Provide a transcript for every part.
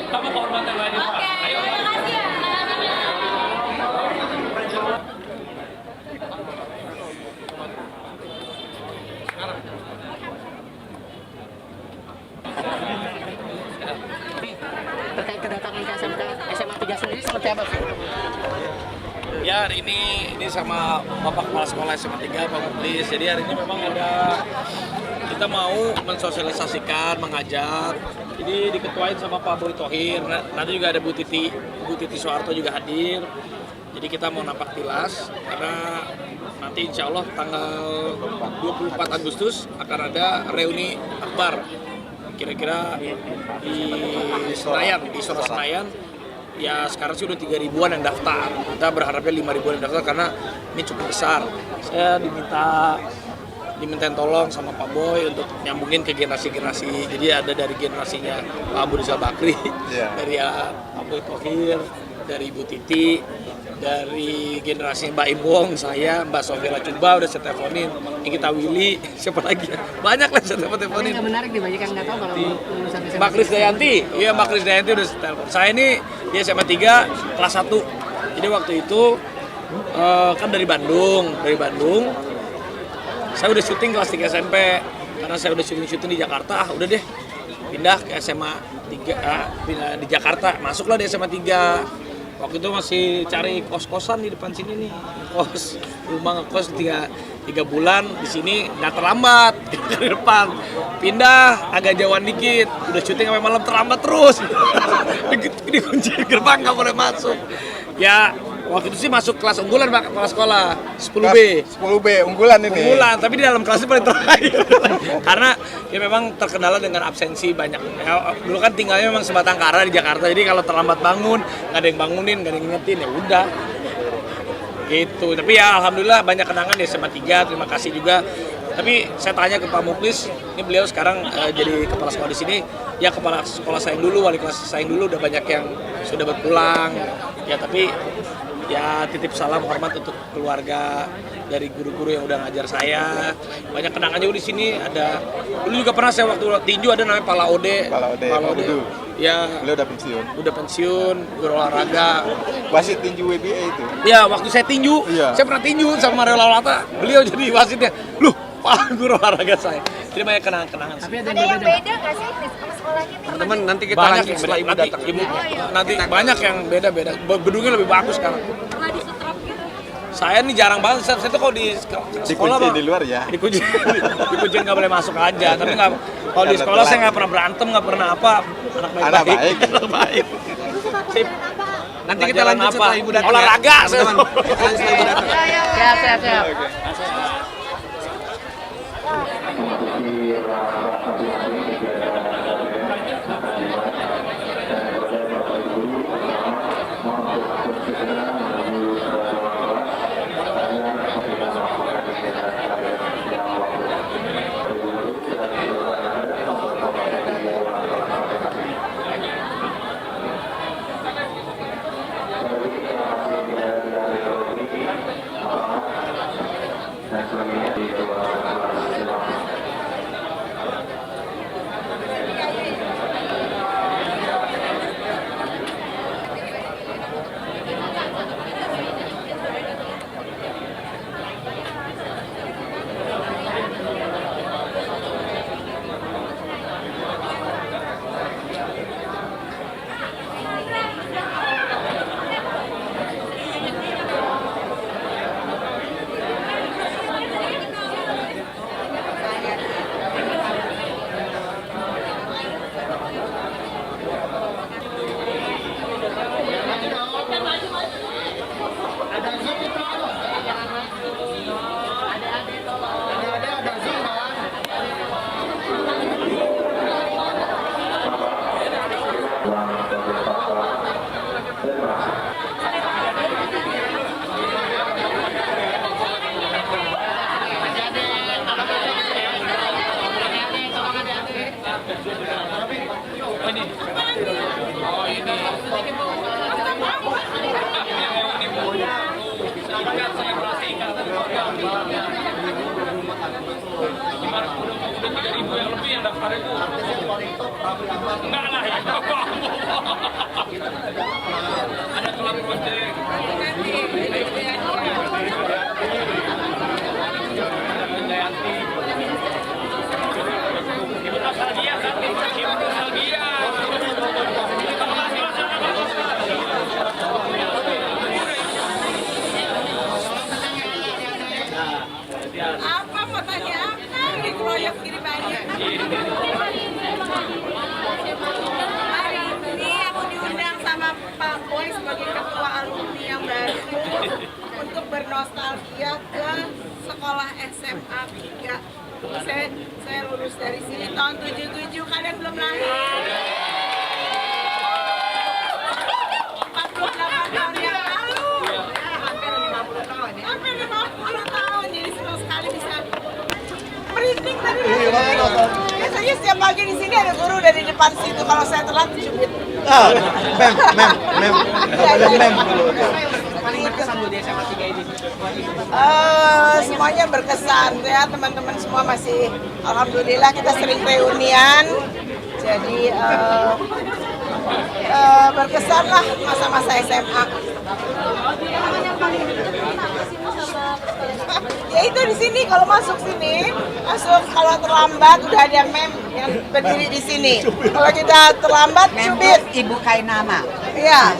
Apa kehormatan lagi, Pak? Ayo. Terima kasih ya. Terkait kedatangan ke SMK SMA 3 sendiri seperti apa sih? Ya, hari ini sama Bapak Kepala Sekolah SMA 3, Pak Muklis. Jadi hari ini memang ada, kita mau mensosialisasikan, mengajak. Jadi diketuain sama Pak Boy Thohir. Nanti juga ada Bu Titi Soeharto juga hadir. Jadi kita mau napak tilas karena nanti insya Allah tanggal 24 Agustus akan ada reuni akbar. Kira-kira di Senayan, di Istora Senayan. Ya sekarang sih udah 3.000-an yang daftar. Kita berharapnya 5.000-an yang daftar karena ini cukup besar. Saya dimintain tolong sama Pak Boy untuk nyambungin ke generasi-generasi. Jadi ada dari generasinya Pak Abu Rizal Bakri, dari Pak Boy Thohir, dari Ibu Titi, dari generasi Mbak Imbong, saya, Mbak Sofia Lacuba udah saya teleponin, Nikita Willy, siapa lagi ya? Banyak lah saya teleponin. Nggak menarik nih, banyak yang nggak tahu kalau lulusan SMA. Mbak Krisdayanti, iya Mbak Krisdayanti udah saya telepon. Saya ini dia SMA 3 kelas 1. Jadi waktu itu kan dari Bandung, saya udah syuting kelas 3 SMP. Karena saya udah syuting di Jakarta, udah deh pindah ke SMA 3, pindah di Jakarta, masuklah di SMA 3. Waktu itu masih cari kos-kosan di depan sini nih, rumah ngekos 3 bulan di sini, nggak terlambat di depan, pindah agak jauhan dikit, udah syuting sampai malam terlambat terus, dikunci gerbang nggak boleh masuk. Ya waktu itu sih masuk kelas unggulan Pak, kepala sekolah 10B. 10B unggulan ini. Unggulan, tapi di dalam kelasnya paling terakhir. Karena ya memang terkendala dengan absensi banyak. Ya, dulu kan tinggalnya memang sebatang kara di Jakarta. Jadi kalau terlambat bangun, nggak ada yang bangunin, nggak ada yang ngingetin, ya udah. Gitu. Tapi ya alhamdulillah banyak kenangan di SMA 3. Terima kasih juga. Tapi saya tanya ke Pak Muklis, ini beliau sekarang jadi kepala sekolah di sini. Ya kepala sekolah saya dulu, wali kelas saya dulu udah banyak yang sudah berpulang. Ya tapi ya titip salam hormat untuk keluarga dari guru-guru yang udah ngajar saya. Banyak kenangan juga di sini. Ada dulu juga pernah saya waktu tinju ada namanya Pak Laode. Ya, beliau udah pensiun. Guru olahraga. Wasit tinju WBA itu. Ya, waktu saya tinju, saya pernah tinju sama Mario Lawata. Beliau jadi wasitnya. Loh, Pak guru olahraga saya. Jadi banyak kenangan-kenangan. Tapi Ada yang beda nggak sih sama sekolahnya nih? Teman-teman nanti kita Banyak lanjut setelah ibu datang. Nanti banyak yang beda-beda. Gedungnya lebih bagus sekarang. Pernah disutrap gitu? Saya nih jarang banget, saya tuh kalau di sekolah Dikunci di luar ya. dikunci nggak boleh masuk aja, tapi nggak, kalau di sekolah saya nggak pernah berantem, nggak pernah apa, anak baik. Sip. Nanti kita lanjut setelah ibu datang. Olahraga saya. Siap. Enggak lah ya. Ada tulang project. Jayanti. Ibu nostalgia kan? Ibu nostalgia. Apa mau tanya apa? Dikeroyok gini banyak. Hari ini aku diundang sama Pak Boy sebagai ketua alumni yang baru untuk bernostalgia ke sekolah SMA 3. Saya lulus dari sini tahun 77, kalian belum lahir. 48 tahun yang lalu. Hampir 50 tahun ya. Hampir 50 tahun, jadi senang sekali bisa merinding tadi. Biasanya setiap pagi di sini ada guru dari depan situ, kalau saya telat cubit. Mem dulu. Paling berkesan Bu di SMA 3 ini. Semuanya berkesan ya, teman-teman semua masih alhamdulillah kita sering reunian. Jadi berkesan lah masa-masa SMA. Ya itu di sini kalau masuk sini, kalau terlambat udah ada mem yang berdiri di sini. Kalau kita terlambat cubit. Ibu Kainama. Iya.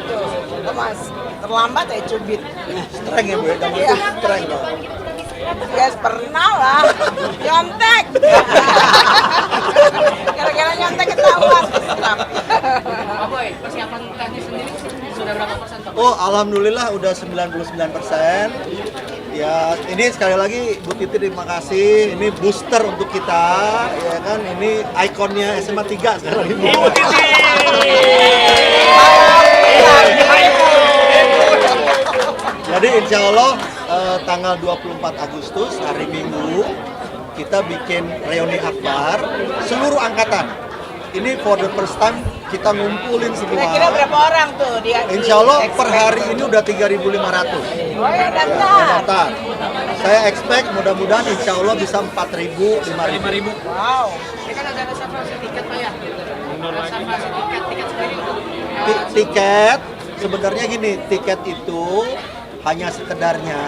Tuh, Mas. Terlambat ya cubit. Streng ya Bu, ya? Iya. Streng ya. Ya pernah lah, nyontek. Gara-gara nyontek ketahuan. Pak Boy, persiapan teknis sendiri sudah berapa persen Pak? Oh, alhamdulillah udah 99%. Ya, ini sekali lagi Bu Titi terima kasih. Ini booster untuk kita, ya kan? Ini ikonnya SMA 3 sekarang ini. Ibu Titi. Jadi insya Allah tanggal 24 Agustus hari Minggu kita bikin reuni akbar seluruh angkatan. Ini for the first time kita ngumpulin semua. Kira-kira berapa orang tuh dia? Insya Allah per hari ini udah 3.500. Oh ya daftar. Daftar. Saya expect mudah-mudahan insya Allah bisa 4.000, 5.000. Wow. Ini kan ada reservasi tiket Pak ya? Reservasi tiket sendiri. Tiket sebenarnya gini, tiket itu hanya sekedarnya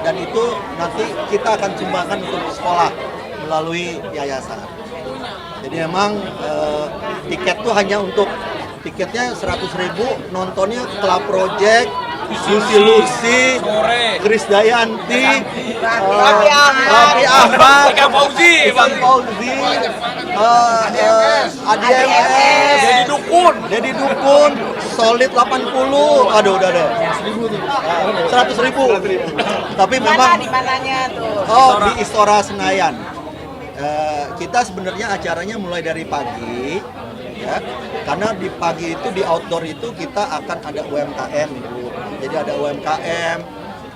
dan itu nanti kita akan sumbangkan untuk sekolah melalui yayasan. Jadi memang tiket tuh hanya untuk tiketnya 100.000, nontonnya Club Project, Lucy, Chris Dayanti, Raffi Ahmad, Ika Fauzi, Ivan Fauzi, ADMS, Dedi Dukun, Solid 80, aduh udah deh, 100.000. Tapi memang Di mananya tuh? di Istora Senayan. Kita sebenarnya acaranya mulai dari pagi, ya, karena di pagi itu di outdoor itu kita akan ada UMKM, Bu. Jadi ada UMKM,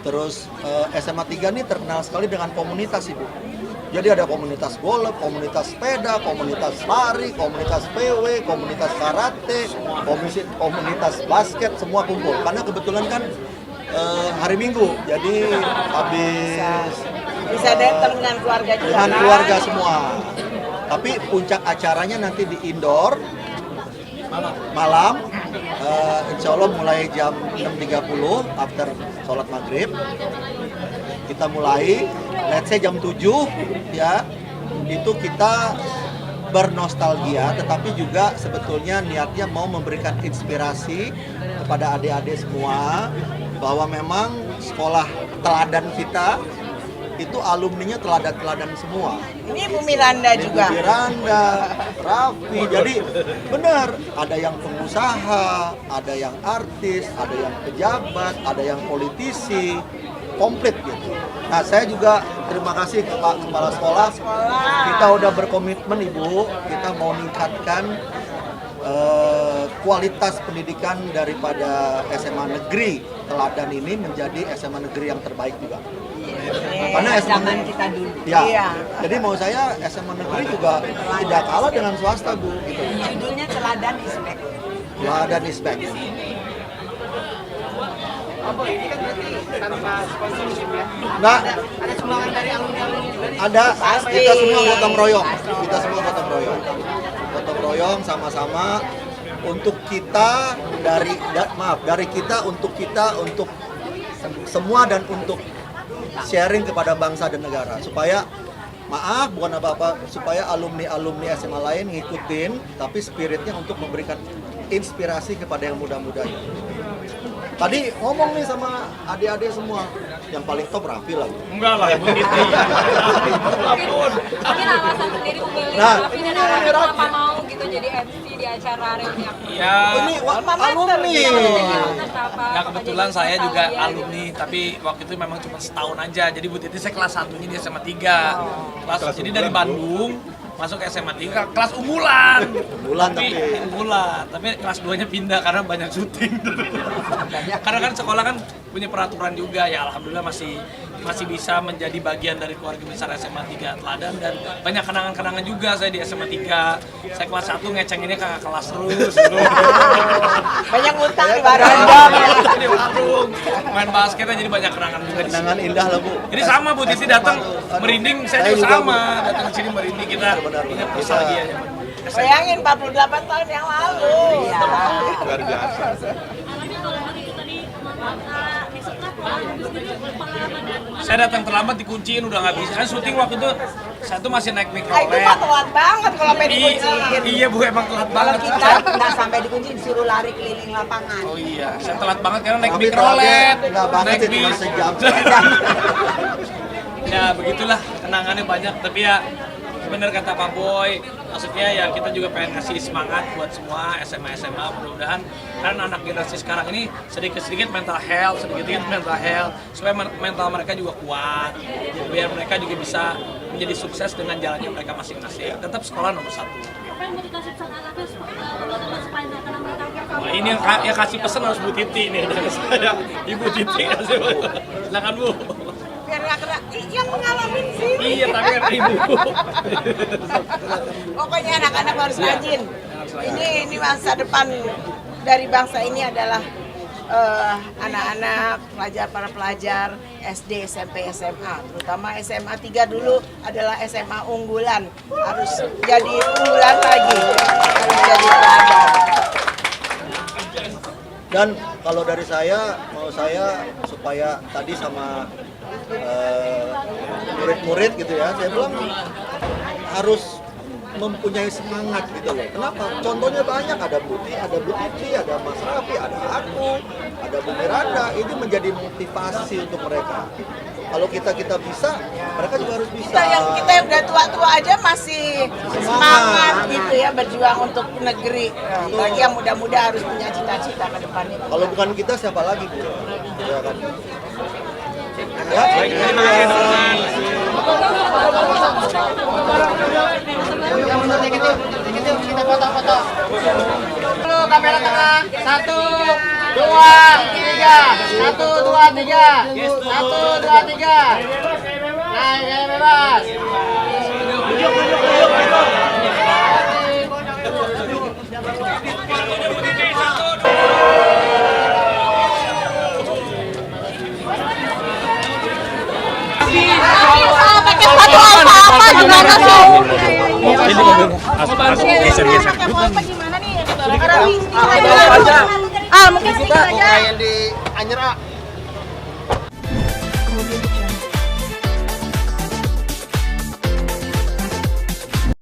terus SMA 3 ini terkenal sekali dengan komunitas, Ibu. Jadi ada komunitas golf, komunitas sepeda, komunitas lari, komunitas PW, komunitas karate, komunitas basket, semua kumpul. Karena kebetulan kan hari Minggu, jadi habis Bisa datang dengan keluarga juga. dengan kan? keluarga semua. Tapi puncak acaranya nanti di indoor malam, insya Allah mulai jam 6.30 after sholat maghrib. Kita mulai, let's say jam 7 ya, itu kita bernostalgia, tetapi juga sebetulnya niatnya mau memberikan inspirasi kepada adik-adik semua bahwa memang sekolah teladan kita itu alumninya teladan-teladan semua. Ini Bu Miranda juga. Ibu Miranda, Raffi, jadi benar ada yang pengusaha, ada yang artis, ada yang pejabat, ada yang politisi, komplit gitu. Nah saya juga terima kasih ke Pak Kepala Sekolah. Kita udah berkomitmen Ibu, kita mau meningkatkan kualitas pendidikan daripada SMA negeri teladan ini menjadi SMA negeri yang terbaik juga. Karena SMA kita dulu. Ya, Iya. jadi mau saya SMA negeri juga tidak kalah dengan swasta Bu. Gitu. Judulnya Teladan Ispek. Teladan Ispek. Pak Boy, ini kan berarti tanpa sponsorship ya? Nggak, Ada sumbangan dari alumni-alumni juga nih? ada Pasti. kita semua gotong royong. Kita semua gotong royong. Gotong royong sama-sama untuk kita dari kita untuk semua dan untuk sharing kepada bangsa dan negara supaya bukan apa-apa, supaya alumni SMA lain ngikutin, tapi spiritnya untuk memberikan inspirasi kepada yang muda-mudanya. Tadi ngomong nih sama adik-adik semua, yang paling top Raffi lah. Enggak lah, begitu. Ampun. Mungkin alasan sendiri memilih Nah, Raffi dan alasan kenapa mau gitu jadi MC di acara reuni aktif. Ya, Ini alumni. ya kebetulan saya juga alumni, tapi waktu itu memang cuma setahun aja. Jadi Bu Titi saya kelas 1-nya di SMA 3. Jadi dari Bandung masuk ke SMA 3 kelas unggulan. Tapi kelas 2-nya pindah karena banyak syuting. Karena kan sekolah kan punya peraturan juga, ya alhamdulillah masih bisa menjadi bagian dari keluarga besar SMA 3 Teladan, dan banyak kenangan-kenangan juga saya di SMA 3. Saya kelas 1 ngecenginnya kakak kelas terus. Banyak utang di Di warung, main basketnya, jadi banyak kenangan juga di sini. Kenangan indah lah Bu. Jadi sama Bu Titi datang merinding, saya juga sama datang ke sini merinding, kita ingat nostalgia. Bayangin 48 tahun yang lalu. Luar biasa. Saya datang terlambat dikunciin, udah nggak bisa. Kan syuting waktu itu saya tuh masih naik Itu mikrolet. mah telat banget kalau main dikunciin. Iya Bu, emang telat Kalau banget. kita nggak sampai dikunci disuruh lari keliling lapangan. Oh iya, saya telat banget karena naik Tapi mikrolet. telatnya nggak banget naik sih, cuma bis. sejam. Ya begitulah, kenangannya banyak, tapi ya bener kata Pak Boy, maksudnya ya kita juga pengen kasih semangat buat semua SMA mudah-mudahan kan anak generasi sekarang ini sedikit-sedikit mental health supaya mental mereka juga kuat, biar mereka juga bisa menjadi sukses dengan jalannya mereka masing-masing. Tetap sekolah nomor 1. Apa yang mau dikasih pesan anaknya supaya nggak kena mental? Wah, ini yang kasih pesan harus Bu Titi nih, dari saya Ibu Titi kasih pesan. Silakan Bu. Biar nggak kena, yang mengalami sini. Iya, tapi kan Ibu. Pokoknya anak-anak harus rajin. Ini masa depan dari bangsa ini adalah anak-anak, para pelajar SD, SMP, SMA. Terutama SMA 3 dulu adalah SMA unggulan. Harus jadi unggulan lagi. Harus jadi teladan. Dan kalau dari saya, mau saya supaya tadi sama murid-murid gitu ya, saya bilang harus mempunyai semangat gitu loh. Kenapa? Contohnya banyak, ada Bu Titi, ada Mas Raffi, ada aku, ada Bu Miranda. Ini menjadi motivasi untuk mereka. Kalau kita bisa, mereka juga harus bisa. Kita yang udah tua-tua aja masih semangat gitu ya, berjuang untuk negeri. Lagi yang muda-muda harus punya cita-cita ke depannya. Kalau bukan kita siapa lagi Bu? Ya kan? Ya, Kita foto-foto. Dulu kamera tengah. 1, 2, 3. 1, 2, 3. 1, 2, 3. Naik gaya bebas. Mungkin sedikit aja. Yang di Anyera.